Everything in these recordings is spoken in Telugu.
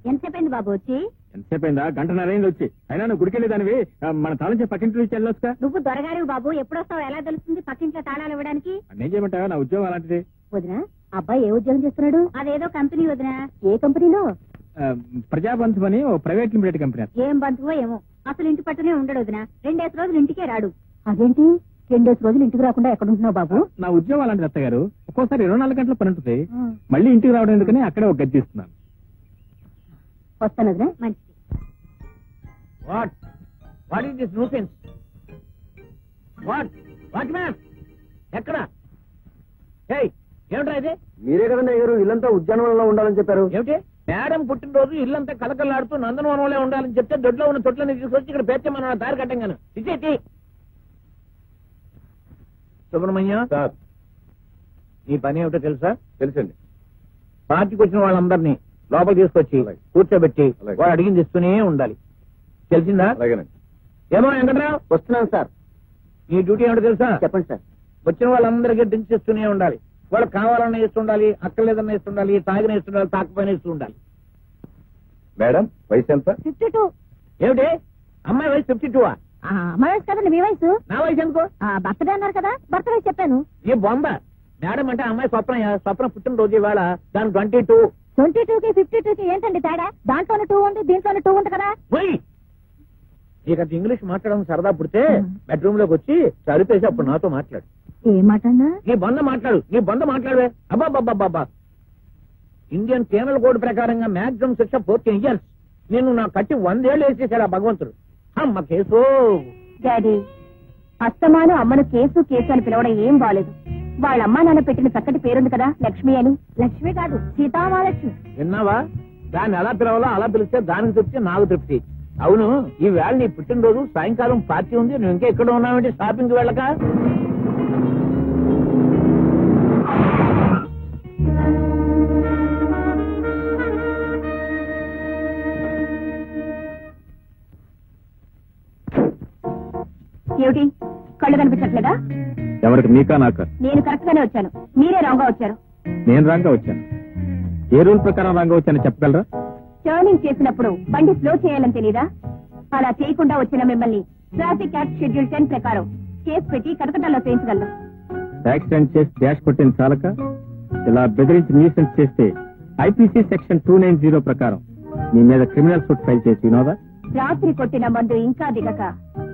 ఎంతసేపైంది బాబు వచ్చి? ఎంతసేపైందా? గంటన్నరైంది వచ్చి. అయినా నువ్వు గుడికెళ్ళేదానివి, మన తాళం పక్కింటి నుంచి వెళ్ళొచ్చుగా. నువ్వు దొరగారు బాబు, ఎప్పుడొస్తావు ఎలా తెలుస్తుంది పక్కింట్లో తాళాలు ఇవ్వడానికి? నేను చేయమంటావా? నా ఉద్యోగం అలాంటిది. వదినా, అబ్బాయి ఏ ఉద్యోగం చేస్తున్నాడు? అదేదో కంపెనీ వదినా. ఏ కంపెనీలో? ప్రజాబంధు అని ఓ ప్రైవేట్ లిమిటెడ్ కంపెనీ. ఏం బంధువో ఏమో, అసలు ఇంటి పట్టునే ఉండడు వదినా. 2 రోజులు ఇంటికే రాడు. అదేంటి 2 రోజులు ఇంటికి రాకుండా ఎక్కడుంటున్నావు బాబు? నా ఉద్యోగం అలాంటిది అత్త గారు. ఒక్కోసారి 24 గంటల పని ఉంటుంది. మళ్ళీ ఇంటికి రావడం ఎందుకని అక్కడే ఒక గది ఇస్తున్నాను. వస్తాను వదినా. మంచిది. What is this nuisance? What man ఎక్కడ? ఏమిటా ఇది? మీరే కదండి అయ్యారు ఇల్లంతా ఉద్యానవనంలో ఉండాలని చెప్పారు. ఏమిటి? మేడం పుట్టినరోజు ఇల్లంతా కలకల్లాడుతూ నందనవనంలో ఉండాలని చెప్తే దొడ్లో ఉన్న తొట్లని తీసుకొచ్చి ఇక్కడ పేర్చమన్న దారి కట్టంగాను. ఇచ్చేటి సుబ్రహ్మణ్యం సార్, నీ పని ఏమిటో తెలుసా? తెలుసండి. పార్టీకి వచ్చిన వాళ్ళందరినీ లోపల తీసుకొచ్చి కూర్చోబెట్టి వాడు అడిగింది ఇస్తూనే ఉండాలి. తెలిసిందా? అలాగేనండి. ఏమో వెంకట్రావు, వస్తున్నాను సార్. నీ డ్యూటీ ఏమిటో తెలుసా? చెప్పండి సార్. వచ్చిన వాళ్ళందరికీ డ్రింక్స్ ఇస్తూనే ఉండాలి. వాళ్ళకి కావాలన్నా ఇస్తుండాలి, అక్కర్లేదన్నా ఇస్తుండాలి, తాగిన ఇస్తుండాలి, తాకపోయినా ఇస్తూ ఉండాలి. మేడం వయసు ఎంత? 52. ఏమిటి? అమ్మాయి వయసు 52? అమ్మాయి వయసు కదండి మీ వయసు. నా వయసు ఎందుకో? బర్త్డే అన్నారు కదా, బర్త్ వయసు చెప్పాను. ఈ బొంద మేడం అంటే అమ్మాయి స్వప్న పుట్టినరోజు ఇవాళ. దాని 22. 22కి 52కి ఏంటండి తేడా? దాంట్లోనే 2 ఉంది, దీంట్లోనే 2 ఉంది కదా. నీకు అంత ఇంగ్లీష్ మాట్లాడడం సరదా పుడితే బెడ్రూమ్ లోకి వచ్చి చదివేసి అప్పుడు నాతో మాట్లాడు. ఏ మాటన్నా? నీ బంద మాట్లాడవే. అబ్బాబ్బాబ్బా, ఇండియన్ పీనల్ కోడ్ ప్రకారంగా మాక్సిమం శిక్ష 14 years. నేను నా కట్టి 100 ఏళ్ళు వేసేసాడు ఆ భగవంతుడు. అమ్మ కేసు. డాడీ, అస్తమాను అమ్మను కేసు అని పిలవడం ఏం బాలేదు. వాళ్ళ అమ్మా నాన్న పెట్టిన చక్కటి పేరుంది కదా, లక్ష్మి అని. లక్ష్మి కాదు, సీతామహాలక్ష్మి. విన్నావా? దాన్ని ఎలా పిలవాలో అలా పిలిస్తే దానికి తృప్తి, నాకు తృప్తి. అవును, ఈ వేళ నీ పుట్టినరోజు, సాయంకాలం పార్టీ ఉంది. నువ్వు ఇంకా ఎక్కడ ఉన్నావంటే షాపింగ్ వెళ్ళక? ఏమిటి, కళ్ళు కనిపించట్లేదా? ఎవరికి? మీకా నాకా? నేను కరెక్ట్ గానే వచ్చాను, మీరే రాంగ్ గా వచ్చారు. నేను రాంగా వచ్చాను. ఏ రూల్ ప్రకారం రాంగా వచ్చానో చెప్పగలరా? టర్నింగ్ చేసినప్పుడు బండి స్లో చేయాలని తెలీదా? అలా చేయకుండా వచ్చిన మిమ్మల్ని ట్రాఫిక్ యాక్ట్ షెడ్యూల్ 10 ప్రకారం కేసు పెట్టి కటకటాల్లో చేయించగలను. యాక్సిడెంట్ చేసి డాష్ కొట్టిన చాలక ఇలా బెదిరించి న్యూసెన్స్ చేస్తే ఐపీసీ సెక్షన్ 290 ప్రకారం మీ మీద క్రిమినల్ సూట్ ఫైల్ చేసి వినోదా? రాత్రి కొట్టిన మందు ఇంకా దిగక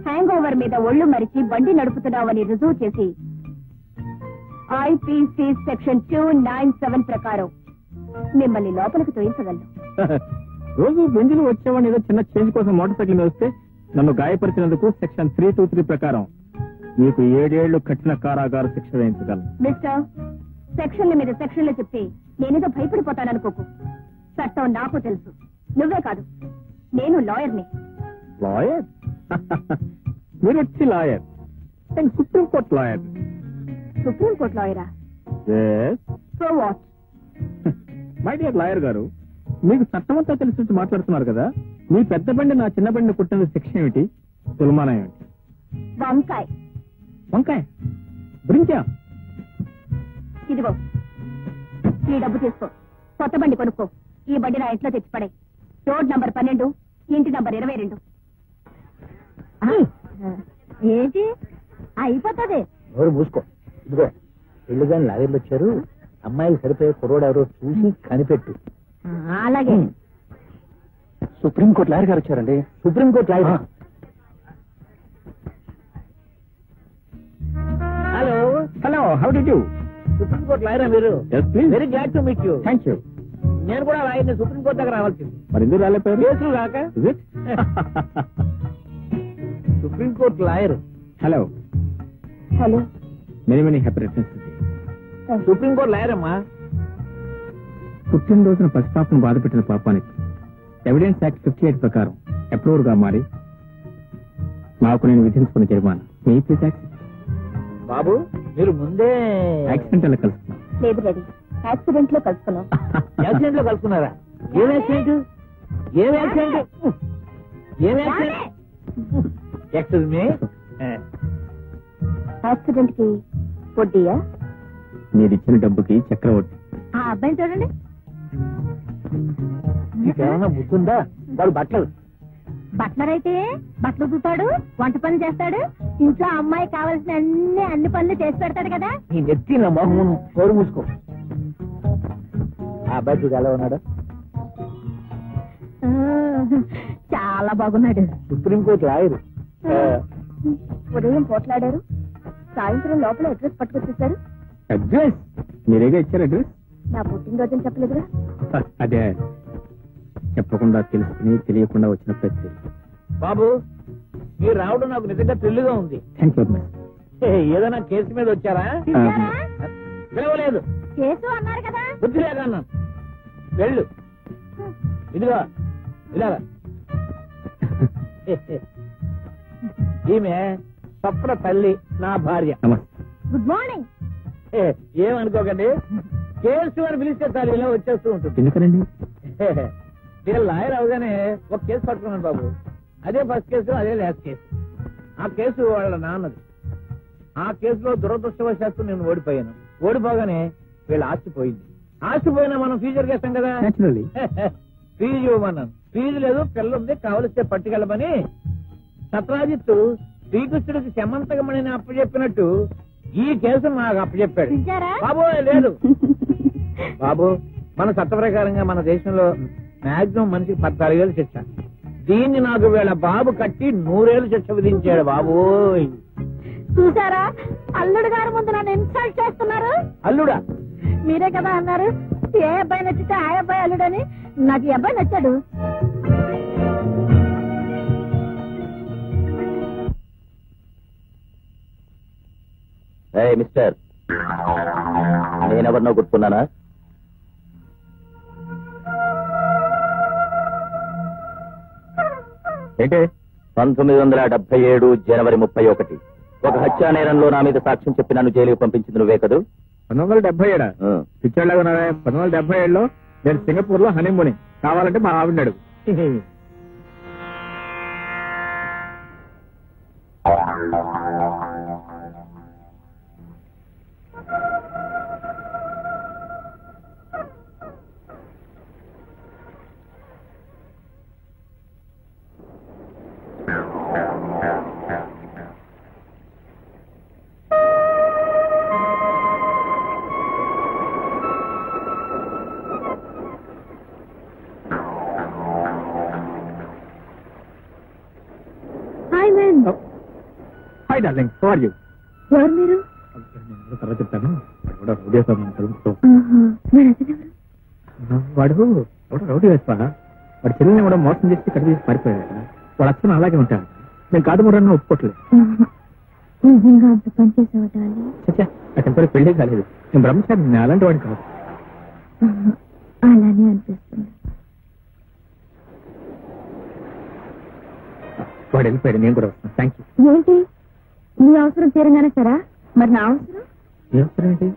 హ్యాంగ్ ఓవర్ మీద ఒళ్ళు మరిచి బండి నడుపుతున్నావని రుజువు చేసి ఐపీసీ సెక్షన్ 297 ప్రకారం మిమ్మల్ని లోపలికి తోయించగలను. రోజు బెంజులు వచ్చేవాడిని ఏదో చిన్న చేంజ్ కోసం మోటార్ సైకిల్ మీద వస్తే నన్ను గాయపరిచినందుకు సెక్షన్ 323 ప్రకారం మీకు 7 ఏళ్లు కఠిన కారాగార శిక్ష వేయించగలను. మిస్టర్, సెక్షన్ల మీద సెక్షన్లు చెప్తే నేనేదో భయపడిపోతాననుకోకు. చట్టం నాకు తెలుసు, నువ్వే కాదు, నేను లాయర్ని. లాయర్? మీరు వచ్చి లాయర్? నేను సుప్రీంకోర్టు లాయర్. సుప్రీంకోర్టు లాయరా? So what? My dear lawyer గారు, మీకు చట్టమంతా తెలిసి మాట్లాడుతున్నారు కదా. మీ పెద్ద బండి నా చిన్న బండిని కుట్టిన శిక్ష ఏమిటి? తులమానం ఏమిటి? వంకాయ. వంకాయ? బ్రింకా? ఇదిగో ఈ డబ్బు తీసుకో, కొత్త బండి కొనుక్కో. ఈ బండి నా ఇంట్లో తెచ్చిపడే. రోడ్ నంబర్ 12, ఇంటి నంబర్ 22. ఏంటి అయిపోతుంది? ఎవరు మూసుకో. ఇదిగో పెళ్లి గాని లాగర్లు వచ్చారు. అమ్మాయికి సరిపోయే కుర్రోడు ఎవరో చూసి కనిపెట్టు. అలాగే. సుప్రీంకోర్టు లాయర్ గారు వచ్చారండి. Supreme court lawyer? Hello hello, how do you? Supreme court లాయరా మీరు? Very glad to meet you. Thank you. నేను కూడా లాయర్ని. సుప్రీంకోర్టు దగ్గర రావాల్సింది. మరి ఎందుకు రాలేపోయారు? కేసులు కాక. Supreme court lawyer. Hello hello. Many happy returns. Supreme court lawyer అమ్మా. పుట్టినరోజున పసిపాపను బాధపెట్టిన పాపానికి ఎవిడెన్స్ యాక్ట్ 58 ప్రకారం అప్రూవర్ గా మారి నాకు నేను విధించుకున్న జరిమానా మీ ప్లీజ్. బాబు, మీరు ముందే యాక్సిడెంట్ లో కలుసుకున్నాం. లేదు డాడీ, యాక్సిడెంట్ లో కలుసుకున్నాం. యాక్సిడెంట్ లో కలుసుకున్నారా? ఏం యాక్సిడెంట్? ఏం యాక్సిడెంట్? ఏం యాక్సిడెంట్? Excuse me. యాక్సిడెంట్ కి వడ్డీయా? మీరు ఇచ్చిన డబ్బుకి చక్రవడ్డీ. ఆ అబ్బాయిని చూడండి. నీకేమన్నా బుద్ధుందా? వాడు బట్టలు బట్లర్ అయితే బట్టలు చూతాడు, వంట పనులు చేస్తాడు, ఇంట్లో అమ్మాయి కావాల్సిన అన్ని పనులు చేసి పెడతాడు కదా. నీ నెత్తి నా మొహం కోరు మూసుకో. ఆ అబ్బాయి చూడు ఎలా ఉన్నాడు? చాలా బాగున్నాడు. Supreme court lawyer. ఉదయం పోట్లాడారు, సాయంత్రం లోపల అడ్రస్ పట్టుకొచ్చేసారు. అడ్రస్ మీరేగా ఇచ్చారు అడ్రస్? నా పుట్టినరోజు చెప్పలేదురా? అదే చెప్పకుండా తెలుసుకుని తెలియకుండా వచ్చిన ప్రతి. బాబు మీరు రావడం నాకు నిజంగా థ్రిల్గా ఉంది. Thank you. ఏదైనా కేసు మీద వచ్చారా? పిలిచారా? పిలవలేదు. కేసు అన్నారు కదా. బుద్ధి లేదన్నా. వెళ్ళు. ఇదిగా ఇలాగా. ఈమె స్వప్న తల్లి, నా భార్య. నమస్తే. Good morning. ఏమనుకోకండి, కేసు అని పిలిస్తే చాలు ఇలా వచ్చేస్తూ ఉంటుంది. ఎందుకనండి? నేను లాయర్ అవగానే ఒక కేసు పట్టుకున్నాను బాబు. అదే ఫస్ట్ కేసు, అదే లాస్ట్ కేసు. ఆ కేసు వాళ్ళ నాన్నది. ఆ కేసులో దురదృష్టవశాత్తు నేను ఓడిపోయాను. ఓడిపోగానే వీళ్ళ ఆస్తి పోయింది. ఆస్తి పోయినా మనం ఫ్యూచర్ చేస్తాం కదా. Naturally. ఫీజు ఇవ్వమన్నాను. ఫీజు లేదు, పిల్ల ఉంది, కావలిస్తే పట్టుకెళ్ళమని సత్రాజిత్తు శ్రీకృష్ణుడికి శమంతకమణిని అప్పచెప్పినట్టు ఈ కేసు నాకు అప్పచెప్పాడు. పిలిచారా? బాబు లేదు బాబు, మన చట్ట ప్రకారంగా మన దేశంలో మాక్సిమం మనిషికి 14 ఏళ్ళు శిక్ష. దీన్ని నాకు వీళ్ళ బాబు కట్టి 100 ఏళ్ళు శిక్ష విధించాడు బాబోయ్. చూసారా, అల్లుడు గారి ముందు నన్ను ఇన్సల్ట్ చేస్తున్నారు. అల్లుడా? మీరే కదా అన్నారు ఏ అబ్బాయి నచ్చితే ఆ అబ్బాయి అల్లుడని. నాకు ఈ అబ్బాయి నచ్చాడు. మిస్టర్, నేనెవరినో గుర్తున్నానా? ఏంటి? 1977 జనవరి 31 ఒక హత్యా నేరంలో నా మీద సాక్ష్యం చెప్పి నన్ను జైలుకి పంపించింది నువ్వే కదూ? 1977 పిక్చర్లాగా 1977లో నేను సింగపూర్ లో హనీమూనింగ్. కావాలంటే మా ఆవిడన్నాడు. Hi man. Hi darling, how are you? ఎవరు మీరు? నేను తర్వాత చెప్తాను. ఎవడో రౌడీ వేస్తా వాడు ఎవడో రౌడీ వేస్తా వాడు చెల్లిని కూడా మోసం చేసి కడిగి చేసి పారిపోయాడు. వాడు అచ్చను అలాగే ఉంటాడు. నేను కాదు మూడన్నా ఒప్పుకోవట్లేదు. నిజంగా అంత పని చేసేవాళ్ళు? చచ్చా, అతని పెళ్లి కాలేదు. నేను బ్రహ్మచారి, నేను అలాంటి వాడిని కాదు. అలానే అనిపిస్తుంది. వాడు వెళ్ళిపోయాడు, నేను కూడా వస్తాను. Thank you. ఏంటి నీ అవసరం తీరంగానే సరా? మరి నా అవసరం? ఏ అవసరం ఏంటి?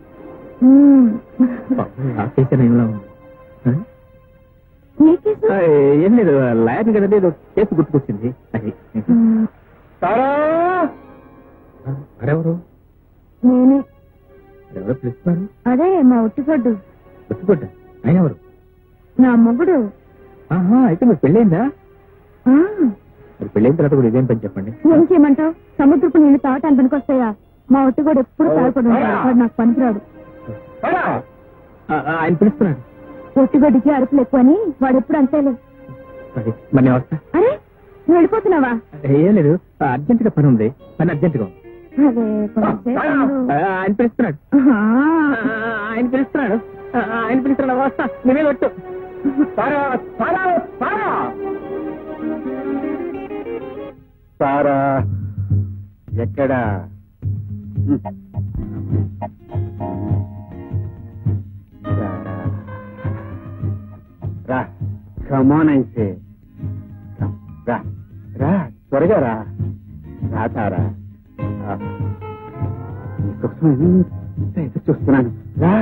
ఆఫీసర్ ఇంట్లో ఉంది. ఏ కేసు? ఏం లేదు, లాయర్ని కదండి, ఏదో కేసు గుర్తుకొచ్చింది. అది మరెవరు? నేనే. ఎవరో పిలుస్తున్నారు? అదే మా ఒట్టిపడ్డు. గుర్తుపడ్డా? ఆయన ఎవరు? నా మొగుడు. ఆహా, అయితే మీరు పెళ్ళైందా? ఆ, మరి పెళ్ళైన తర్వాత కూడా ఇదేం పని చెప్పండి. ఏం చేయమంటావు? సముద్రపు నీళ్లు తాగటానికి పనికొస్తాయా? మా ఒట్టిగోడు ఎప్పుడు తాగకూడదు. వాడు నాకు పనికిరాడు. ఆయన పిలుస్తున్నాడు. ఒట్టిగొడ్డికి అరుపులు ఎక్కువ అని వాడు ఎప్పుడు అంతేలే. అది మరి నేను వస్తా. అరే నువ్వు వెళ్ళిపోతున్నావా? ఏం లేదు, అర్జెంట్ గా పని ఉంది. పని అర్జెంట్ గా ఉంది. అదే కొంచెంసేపు. ఆయన పిలుస్తున్నాడు. ఆయన పిలుస్తున్నాడు. ఆయన పిలుస్తున్నాడు. వస్తా, నేనే ఒట్టు. సారా ఎక్కడా? రా, కమాన్ అయితే రా రా, త్వరగా రా. రా తారా, నీకోసం ఎంత ఎదురు చూస్తున్నాను. రా.